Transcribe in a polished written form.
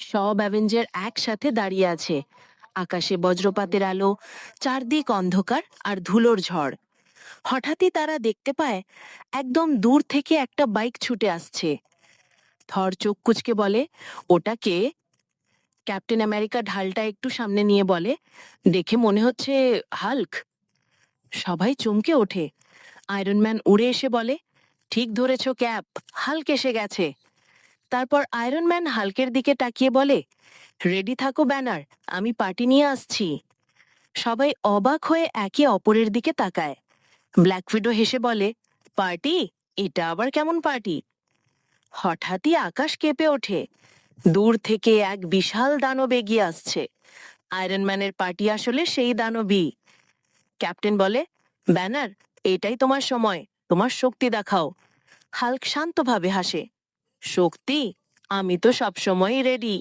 সব অ্যাভেঞ্জার একসাথে দাঁড়িয়ে আছে। আকাশে বজ্রপাতের আলো, চারদিক অন্ধকার আর ধুলোর ঝড়। হঠাৎই তারা দেখতে পায় একদম দূর থেকে একটা বাইক ছুটে আসছে। থর চোখ কুঁচকে বলে, ওটা কে? ক্যাপ্টেন আমেরিকা ঢালটা একটু সামনে নিয়ে বলে, দেখে মনে হচ্ছে হাল্ক। সবাই চমকে ওঠে। আয়রন ম্যান উড়ে এসে বলে, ঠিক ধরেছ ক্যাপ, হাল্ক এসে গেছে। তারপর আয়রন ম্যান হাল্কের দিকে তাকিয়ে বলে, রেডি থাকো ব্যানার, আমি পার্টি নিয়ে আসছি। সবাই অবাক হয়ে একে অপরের দিকে তাকায়। ব্ল্যাক উইডো হেসে বলে, পার্টি? এটা আবার কেমন পার্টি? হঠাৎই আকাশ কেঁপে ওঠে। দূর থেকে এক বিশাল দানব এগিয়ে আসছে। আয়রন ম্যানের পার্টি আসলে সেই দানবই। ক্যাপ্টেন বলে, ব্যানার, এটাই তোমার সময়, তোমার শক্তি দেখাও। হাল্ক শান্তভাবে হাসে, শক্তি? আমি তো সবসময়ই রেডি।